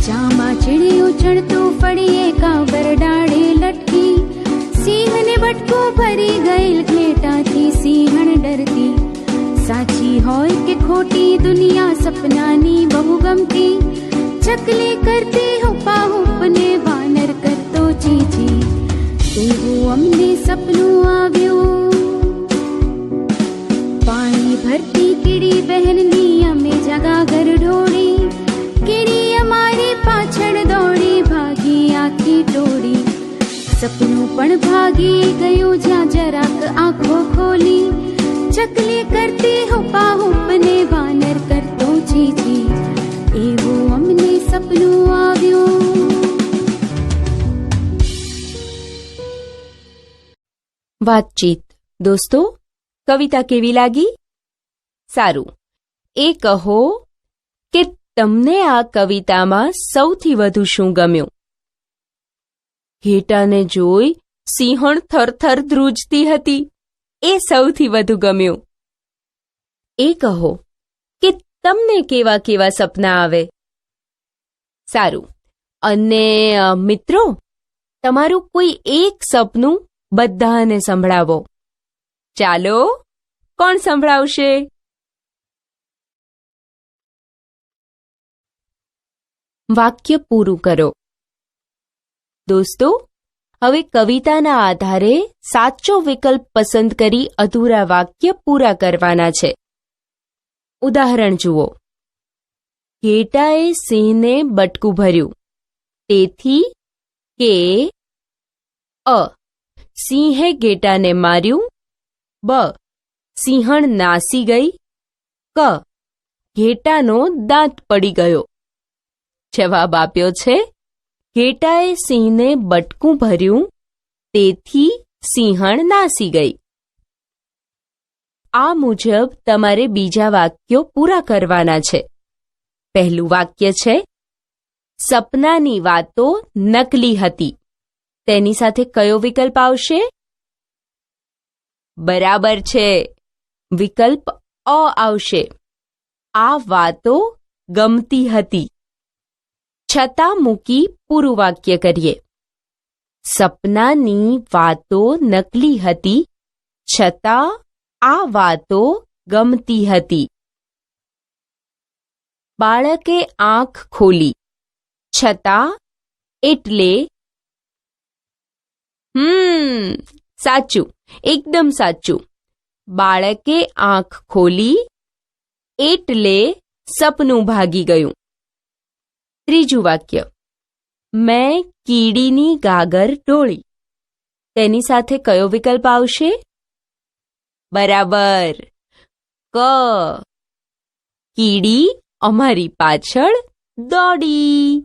ચામાં ચીડિયું ચડતું ફળીએ, કાબર ડાળે લટકી. સિંહને બટકું ભરી ગયેલ ઘેટાથી સિંહણ ડરતી. સાચી હોય કે ખોટી દુનિયા સપનાની બહુ ગમતી. ચકલી કરતી હુપા હુપને વાનર કરતો ચીચી. એવું અમને સપનું આવ્યું. પાણી ભરતી કીડી બહેનની અમે જગાગર ઢોળી. કીડી અમારી પાછળ દોડી, ભાગી આખી ટોળી. સપનું પણ ભાગી ગયું જ્યાં જરાક આંખો ખોલી. ચકલી કરતી હુપા હુપને વાનર કરતો ચીચી. એવું અમને સપનું આવ્યું. વાતચીત. દોસ્તો, કવિતા કેવી લાગી? સારું, એ કહો કે તમને આ કવિતામાં સૌથી વધુ શું ગમ્યું? ઘેટાને જોઈ સિંહણ થરથર ધ્રુજતી હતી, એ સૌથી વધુ ગમ્યું. એ કહો કે તમને કેવા કેવા સપના આવે? સારું, અને મિત્રો, તમારું કોઈ એક સપનું બધાને સંભળાવો. ચાલો, કોણ સંભળાવશે? વાક્ય પૂરું કરો. દોસ્તો, હવે કવિતાના આધારે સાચો વિકલ્પ પસંદ કરી અધૂરા વાક્ય પૂરા કરવાના છે. ઉદાહરણ જુઓ. ઘેટાએ સિંહને બટકું ભર્યું, તેથી કે અ. સિંહે ઘેટાને માર્યું. બ. સિંહણ નાસી ગઈ. ક. ઘેટાનો દાંત પડી ગયો. જવાબ આપ્યો છે ઘેટાએ સિંહને બટકું ભર્યું, તેથી સિંહણ નાસી ગઈ. આ મુજબ તમારે બીજા વાક્યો પૂરા કરવાના છે. પહેલું વાક્ય છે, સપનાની વાતો નકલી હતી. તેની સાથે કયો વિકલ્પ આવશે? બરાબર છે, વિકલ્પ અ આવશે. આ વાતો ગમતી હતી. છતાં મૂકી પૂરું વાક્ય કરીએ. સપનાની વાતો નકલી હતી, છતાં આ વાતો ગમતી હતી. બાળકે આંખ ખોલી, છતાં એટલે સાચું, એકદમ સાચું. બાળકે આંખ ખોલી એટલે સપનું ભાગી ગયું. ત્રીજું વાક્ય, મેં કીડીની ગાગર ઢોળી. તેની સાથે કયો વિકલ્પ આવશે? બરાબર, ક. કીડી અમારી પાછળ દોડી.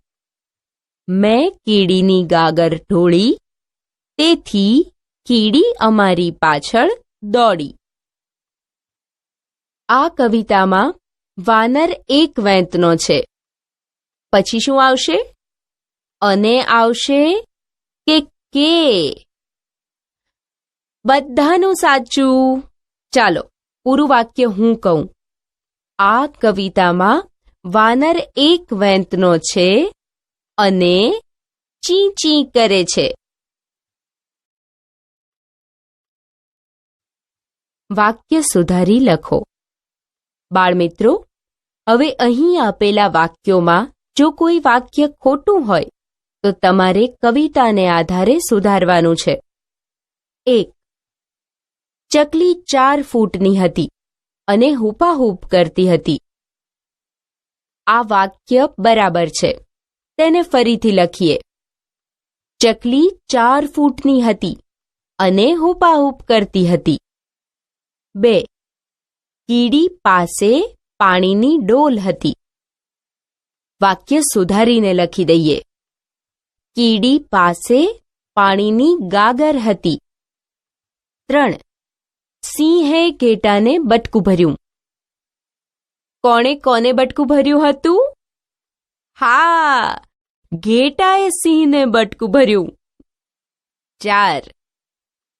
મેં કીડીની ગાગર ઢોળી, તેથી કીડી અમારી પાછળ દોડી. આ કવિતામાં વાનર એક વેંતનો છે. પછી શું આવશે? અને આવશે કે બધાનું સાચું. ચાલો પૂરું વાક્ય હું કહું. આ કવિતામાં વાનર એક વેંતનો છે અને ચી ચી કરે છે. વાક્ય સુધારી લખો. બાળમિત્રો, હવે અહીં આપેલા વાક્યોમાં જો કોઈ વાક્ય ખોટું હોય તો તમારે કવિતાને આધારે સુધારવાનું છે. 1. ચકલી 4 ફૂટની હતી અને હૂપાહૂપ કરતી હતી. આ વાક્ય બરાબર છે. તેને ફરીથી લખીએ. ચકલી 4 ફૂટની હતી અને હૂપાહૂપ કરતી હતી. 2. કીડી પાસે પાણીની ડોલ હતી. વાક્ય સુધારીને લખી દઈએ. કીડી પાસે પાણીની ગાગર હતી. 3. સિંહે ઘેટાને બટકું ભર્યું. કોણે કોને બટકું ભર્યું હતું? હા, ઘેટાએ સિંહને બટકું ભર્યું. 4.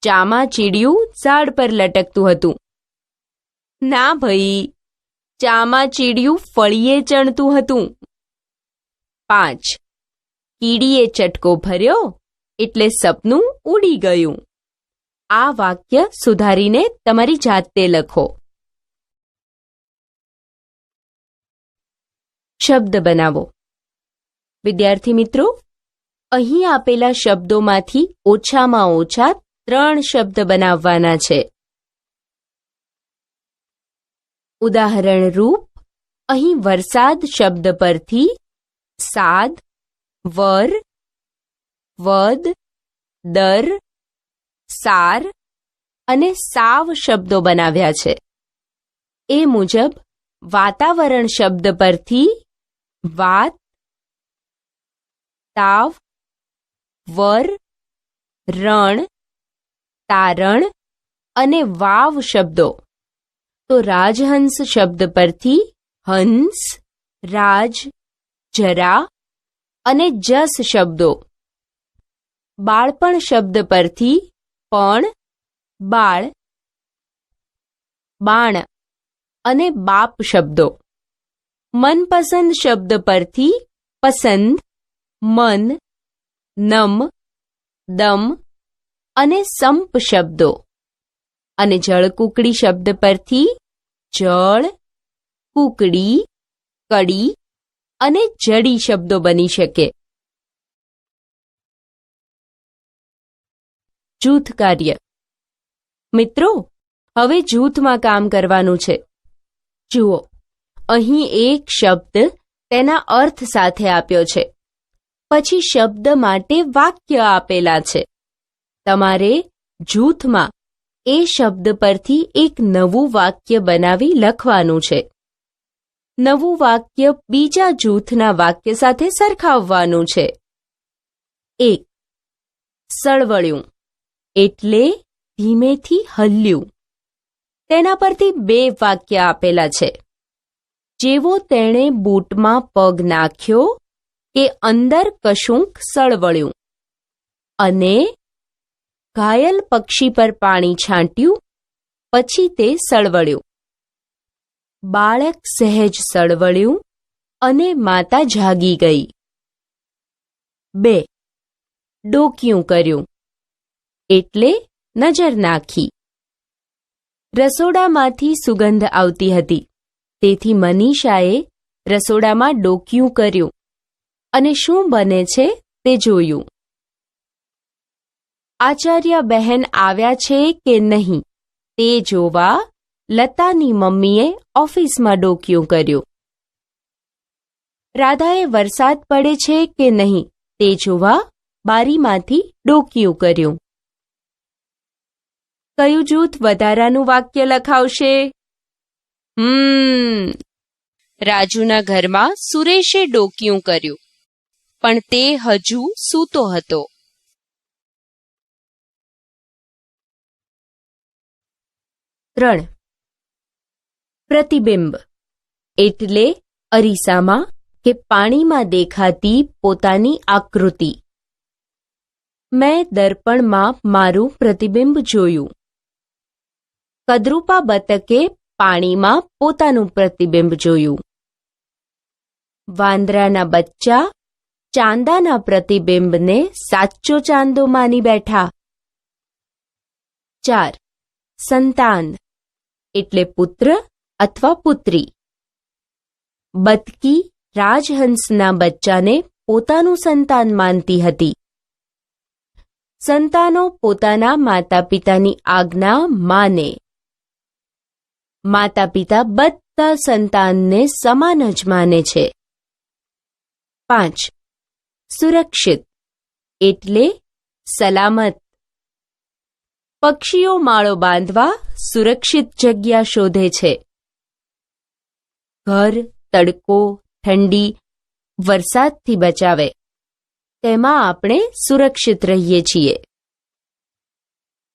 ચામાચીડિયું ઝાડ પર લટકતું હતું. ના ભાઈ, ચામાચીડિયું ફળીએ ચણતું હતું. 5. કીડીએ ચટકો ભર્યો એટલે સપનું ઉડી ગયું. આ વાક્ય સુધારીને તમારી જાતે લખો. શબ્દ બનાવો. વિદ્યાર્થી મિત્રો, અહીં આપેલા શબ્દોમાંથી ઓછામાં ઓછા 3 શબ્દ બનાવવાના છે. ઉદાહરણ રૂપ અહીં વરસાદ શબ્દ પરથી સાદ, વર, વદ, દર, સાર અને સાવ શબ્દો બનાવ્યા છે. એ મુજબ વાતાવરણ શબ્દ પરથી વાત, તાવ, વર, રણ, તારણ અને વાવ શબ્દો. તો રાજહંસ શબ્દ પરથી હંસ, રાજ, જરા અને જસ શબ્દો. બાળપણ શબ્દ પરથી પણ, બાળ, બાણ અને બાપ શબ્દો. મનપસંદ શબ્દ પરથી પસંદ, મન, નમ, દમ અને સંપ શબ્દો. અને જળકૂકડી શબ્દ પરથી જળ, કૂકડી, કડી અને જડી શબ્દો બની શકે. જૂથ કાર્ય. મિત્રો, હવે જૂથમાં કામ કરવાનું છે. જુઓ, અહીં એક શબ્દ તેના અર્થ સાથે આપ્યો છે. પછી શબ્દ માટે વાક્ય આપેલા છે. તમારે જૂથમાં એ શબ્દ પરથી એક નવું વાક્ય બનાવી લખવાનું છે. નવું વાક્ય બીજા જૂથના વાક્ય સાથે સરખાવવાનું છે. 1. સળવળ્યું એટલે ધીમેથી હલ્યું. તેના પરથી 2 વાક્ય આપેલા છે. જેવો તેણે બૂટમાં પગ નાખ્યો કે અંદર કશુંક સળવળ્યું. અને ઘાયલ પક્ષી પર પાણી છાંટ્યું પછી તે સળવળ્યું. બાળક સહેજ સળવળ્યું અને માતા જાગી ગઈ. 2. ડોકિયું કર્યું એટલે નજર નાખી. રસોડામાંથી સુગંધ આવતી હતી, તેથી મનીષાએ રસોડામાં ડોકિયું કર્યું અને શું બને છે તે જોયું. આચાર્ય બહેન આવ્યા છે કે નહીં તે જોવા લતાની મમ્મીએ ઓફિસમાં ડોકિયું કર્યું. રાધાએ વરસાદ પડે છે કે નહીં તે જોવા બારીમાંથી ડોકિયું કર્યું. કયું જૂથ વધારાનું વાક્ય લખાવશે? રાજુના ઘરમાં સુરેશે ડોકિયું કર્યું, પણ તે હજુ સૂતો હતો. પ્રતિબિંબ એટલે અરીસામાં કે પાણીમાં દેખાતી પોતાની આકૃતિ. મેં દર્પણમાં મારું પ્રતિબિંબ જોયું. કદરૂપા બતકે પાણીમાં પોતાનું પ્રતિબિંબ જોયું. વાંદરાના બચ્ચા ચાંદાના પ્રતિબિંબને સાચો ચાંદો માની બેઠા. 4. સંતાન એટલે પુત્ર અથવા પુત્રી. બતકી રાજહંસના બચ્ચાને પોતાનું સંતાન માનતી હતી. સંતાનો પોતાના માતા પિતાની આજ્ઞા માને. માતા પિતા બધા સંતાનને સમાન જ માને છે. 5. સુરક્ષિત એટલે સલામત. પક્ષીઓ માળો બાંધવા સુરક્ષિત જગ્યા શોધે છે. ઘર તડકો, ઠંડી, વરસાદથી બચાવે. તેમાં આપણે સુરક્ષિત રહીએ છીએ.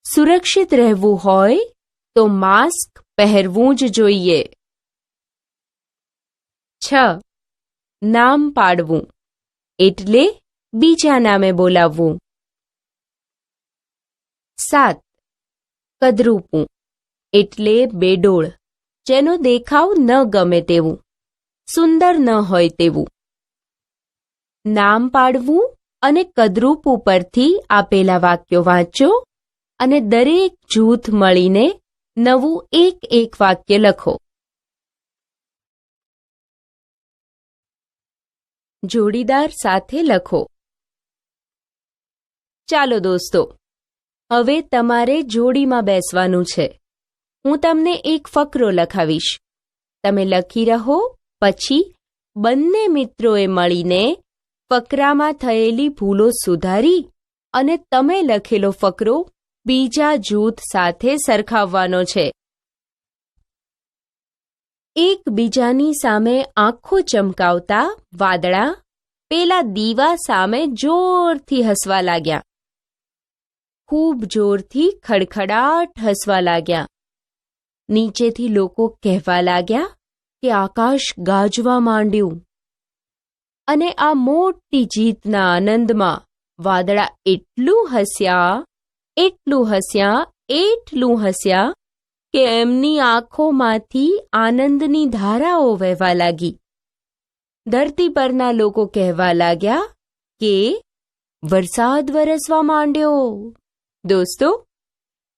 સુરક્ષિત રહેવું હોય તો માસ્ક પહેરવું જ જોઈએ. 6. નામ પાડવું એટલે બીજા નામે બોલાવવું. 7. કદરૂપું એટલે બેડોળ, જેનો દેખાવ ન ગમે તેવું, સુંદર ન હોય તેવું. નામ પાડવું અને કદરૂપું પરથી આપેલા વાક્યો વાંચો અને દરેક જૂથ મળીને નવું એક વાક્ય લખો. જોડીદાર સાથે લખો. ચાલો દોસ્તો, હવે તમારે જોડીમાં બેસવાનું છે. હું તમને એક ફકરો લખાવીશ. તમે લખી રહો. પછી બંને મિત્રોએ મળીને ફકરામાં થયેલી ભૂલો સુધારી અને તમે લખેલો ફકરો બીજા જૂથ સાથે સરખાવવાનો છે. એકબીજાની સામે આંખો ચમકાવતા વાદળા પેલા દીવા સામે જોરથી હસવા લાગ્યા. ખૂબ જોરથી ખડખડાટ હસવા લાગ્યા. નીચેથી લોકો કહેવા લાગ્યા કે આકાશ ગાજવા માંડ્યું. અને આ મોટી જીતના આનંદમાં વાદળા એટલું હસ્યા કે એમની આંખોમાંથી આનંદની ધારાઓ વહેવા લાગી. ધરતી પરના લોકો કહેવા લાગ્યા કે વરસાદ વરસવા માંડ્યો. દોસ્તો,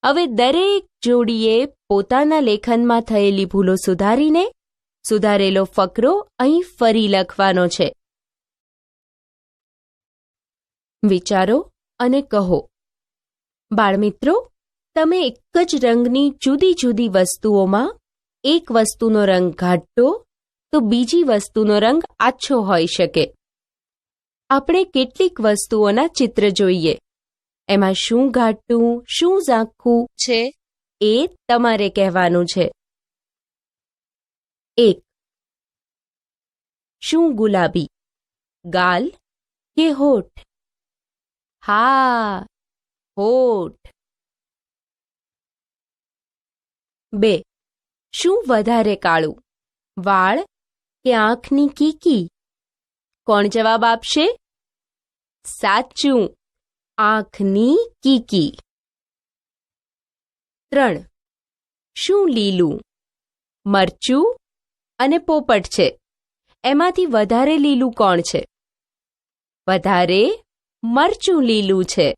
હવે દરેક જોડીએ પોતાના લેખનમાં થયેલી ભૂલો સુધારીને સુધારેલો ફકરો અહીં ફરી લખવાનો છે. વિચારો અને કહો. બાળમિત્રો, તમે એક જ રંગની જુદી જુદી વસ્તુઓમાં એક વસ્તુનો રંગ ઘાટો તો બીજી વસ્તુનો રંગ આછો હોઈ શકે. આપણે કેટલીક વસ્તુઓના ચિત્ર જોઈએ. એમાં શું ઘાટું, શું ઝાંખું છે એ તમારે કહેવાનું છે. 1. શું ગુલાબી, ગાલ કે હોઠ? હા, હોઠ. 2. શું વધારે કાળું, વાળ કે આંખની કીકી? કોણ જવાબ આપશે? સાચું, આંખની કીકી. 3. શું લીલું, મરચું અને પોપટ છે? એમાંથી વધારે લીલું કોણ છે? વધારે મરચું લીલું છે.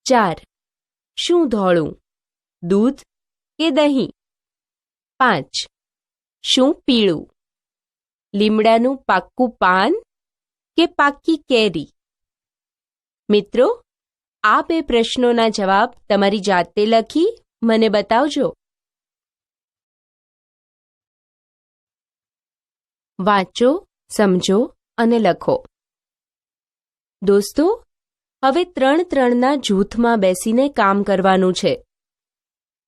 4. શું ધોળું, દૂધ કે દહીં? 5. શું પીળું, લીમડાનું પાક્કું પાન કે પાક્કી કેરી? મિત્રો, આ 2 પ્રશ્નોના જવાબ તમારી જાતે લખી મને બતાવજો. વાંચો, સમજો અને લખો. દોસ્તો, હવે 3-3ના જૂથમાં બેસીને કામ કરવાનું છે.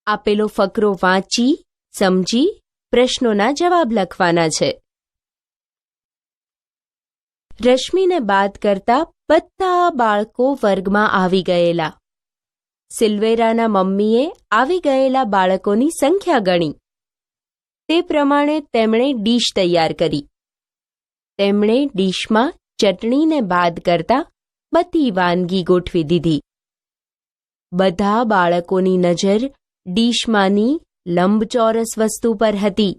આપેલો ફકરો વાંચી, સમજી પ્રશ્નોના જવાબ લખવાના છે. રશ્મિને બાદ કરતા બધા બાળકો વર્ગમાં આવી ગયેલા. સિલ્વેરાના મમ્મીએ આવી ગયેલા બાળકોની સંખ્યા ગણી. તે પ્રમાણે તેમણે ડીશ તૈયાર કરી. તેમણે ડીશમાં ચટણીને બાદ કરતા બધી વાનગી ગોઠવી દીધી. બધા બાળકોની નજર ડીશમાંની લંબચોરસ વસ્તુ પર હતી.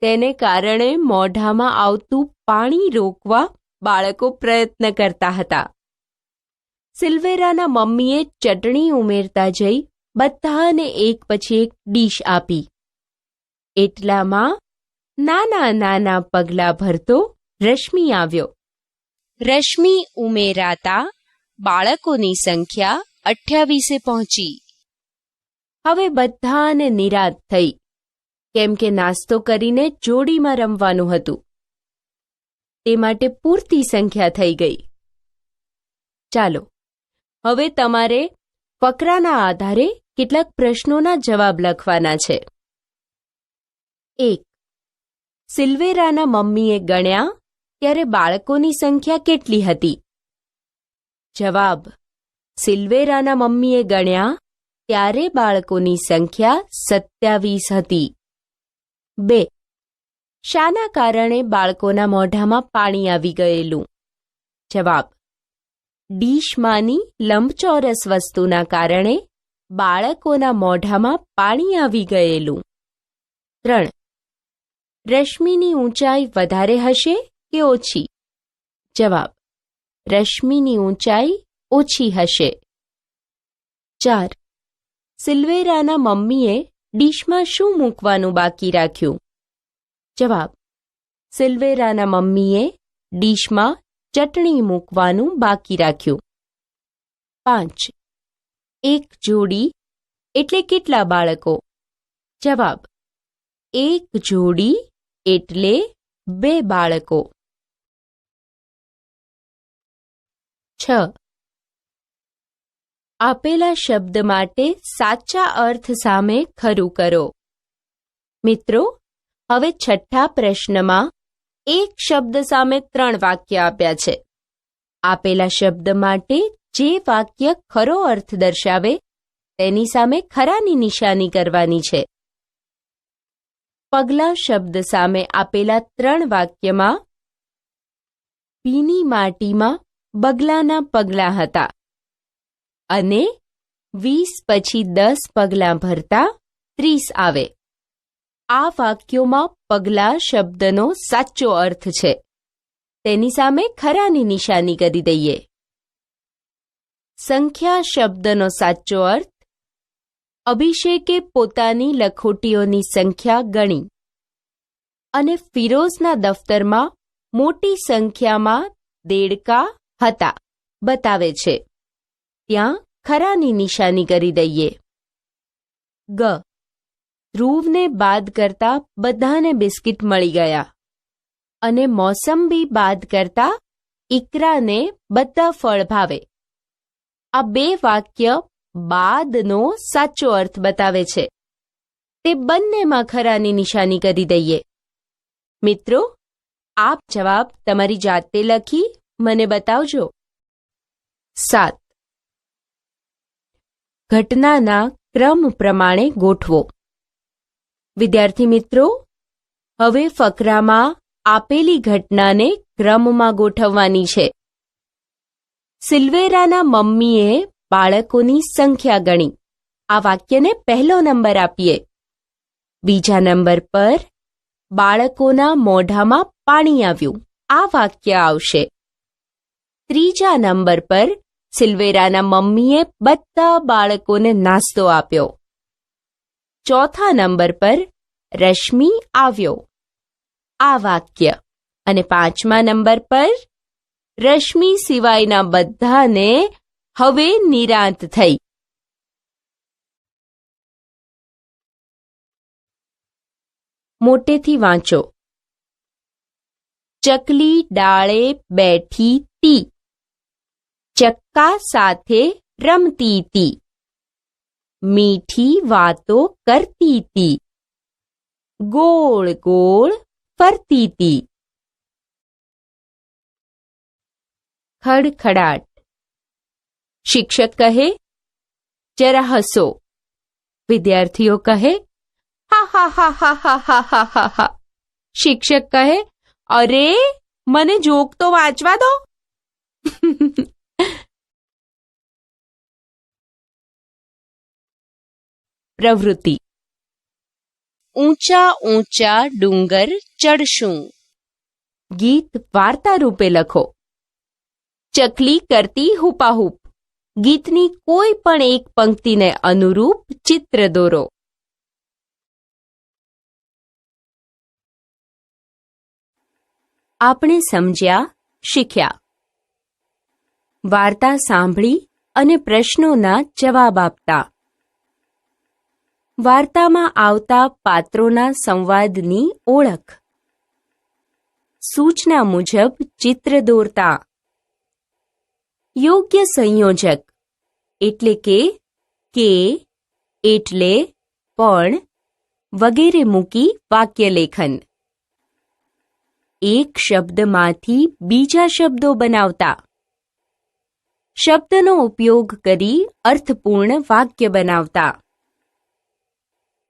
તેને કારણે મોઢામાં આવતું પાણી રોકવા બાળકો પ્રયત્ન કરતા હતા. સિલ્વેરાના મમ્મીએ ચટણી ઉમેરતા જઈ બધાને એક પછી એક ડીશ આપી. એટલામાં નાના નાના પગલાં ભરતો રશ્મિ આવ્યો. રશ્મિ ઉમેરાતા બાળકોની સંખ્યા 28 પહોંચી. હવે બધાને નિરાંત થઈ, કેમ કે નાસ્તો કરીને જોડીમાં રમવાનું હતું. તે માટે પૂરતી સંખ્યા થઈ ગઈ. ચાલો, હવે તમારે ફકરાના આધારે કેટલાક પ્રશ્નોના જવાબ લખવાના છે. 1. સિલ્વેરાના મમ્મીએ ગણ્યા ત્યારે બાળકોની સંખ્યા કેટલી હતી? જવાબ: સિલ્વેરાના મમ્મીએ ગણ્યા ત્યારે બાળકોની સંખ્યા 27 હતી. 2. શાના કારણે બાળકોના મોઢામાં પાણી આવી ગયેલું? જવાબ: ડીશમાંની લંબચોરસ વસ્તુના કારણે બાળકોના મોઢામાં પાણી આવી ગયેલું. 3. રશ્મિની ઊંચાઈ વધારે હશે કે ઓછી? જવાબ: રશ્મિની ઊંચાઈ ઓછી હશે. 4. સિલ્વેરાના મમ્મીએ ડીશમાં શું મૂકવાનું બાકી રાખ્યું? જવાબ: સિલ્વેરાના મમ્મીએ ડીશમાં ચટણી મૂકવાનું બાકી રાખ્યું. 5. એક જોડી એટલે કેટલા બાળકો? જવાબ: એક જોડી એટલે 2 બાળકો. 6. આપેલા શબ્દ માટે સાચા અર્થ સામે ખરું કરો. મિત્રો, હવે છઠ્ઠા પ્રશ્નમાં એક શબ્દ સામે 3 વાક્ય આપ્યા છે. આપેલા શબ્દ માટે જે વાક્ય ખરો અર્થ દર્શાવે તેની સામે ખરાની નિશાની કરવાની છે. પગલા શબ્દ સામે આપેલા 3 વાક્યમાં ભીની માટીમાં બગલાના પગલાં હતા અને 20 પછી 10 પગલાં ભરતા 30 આવે. આ વાક્યોમાં પગલા શબ્દનો સાચો અર્થ છે. તેની સામે ખરાની નિશાની કરી દઈએ. સંખ્યા શબ્દનો સાચો અર્થ: અભિષેકે પોતાની લખોટીઓની સંખ્યા ગણી અને ફિરોઝના દફતરમાં મોટી સંખ્યામાં દેડકા હતા બતાવે છે. ત્યાં ખરાની નિશાની કરી દઈએ. ગ. ધ્રુવને બાદ કરતા બધાને બિસ્કિટ મળી ગયા અને મોસંબી બાદ કરતા ઇકરાને બધા ફળ ભાવે. આ 2 વાક્ય બાદનો સાચો અર્થ બતાવે છે. તે બંનેમાં ખરાની નિશાની કરી દઈએ. મિત્રો, આપ જવાબ તમારી જાતે લખી મને બતાવજો. 7. ઘટનાના ક્રમ પ્રમાણે ગોઠવો. વિદ્યાર્થી મિત્રો, હવે ફકરામાં આપેલી ઘટનાને ક્રમમાં ગોઠવવાની છે. સિલ્વેરાના મમ્મીએ બાળકોની સંખ્યા ગણી. આ વાક્યને પહેલો નંબર આપીએ. બીજા નંબર પર બાળકોના મોઢામાં પાણી આવ્યું. આ વાક્ય આવશે. ત્રીજા નંબર પર સિલ્વેરાના મમ્મીએ બધા બાળકોને નાસ્તો આપ્યો. ચોથા નંબર પર રશ્મિ આવ્યો. આ વાક્ય. અને 5મા નંબર પર રશ્મિ સિવાયના બધાને હવે નિરાંત થઈ. મોટેથી વાંચો. ચકલી ડાળે બેઠી તી, ચક્કા સાથે રમતી તી, મીઠી વાતો કરતી તી, ગોળ ગોળ ફરતી તી. ખડખડાટ. શિક્ષક કહે, જરા હસો. વિદ્યાર્થીઓ કહે, હા હા હા હા હા હા હા હા હા. શિક્ષક કહે, અરે મને જોક તો વાંચવા દો. પ્રવૃત્તિ. ઊંચા ઊંચા ડુંગર ચડશું. ગીત વાર્તા રૂપે લખો. ચકલી કરતી હુપાહુપ. ગીતની કોઈ પણ એક પંક્તિને અનુરૂપ ચિત્ર દોરો. આપણે સમજ્યા, શીખ્યા. વાર્તા સાંભળી અને પ્રશ્નોના જવાબ આપતા. વાર્તામાં આવતા પાત્રોના સંવાદની ઓળખ. સૂચના મુજબ ચિત્ર દોરતા. યોગ્ય સંયોજક એટલે કે એટલે, પણ વગેરે મૂકી વાક્ય લેખન. એક શબ્દમાંથી બીજા શબ્દો બનાવતા. શબ્દનો ઉપયોગ કરી અર્થપૂર્ણ વાક્ય બનાવતા.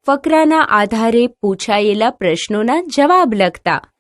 ફકરાના આધારે પૂછાયેલા પ્રશ્નોના જવાબ લખતા.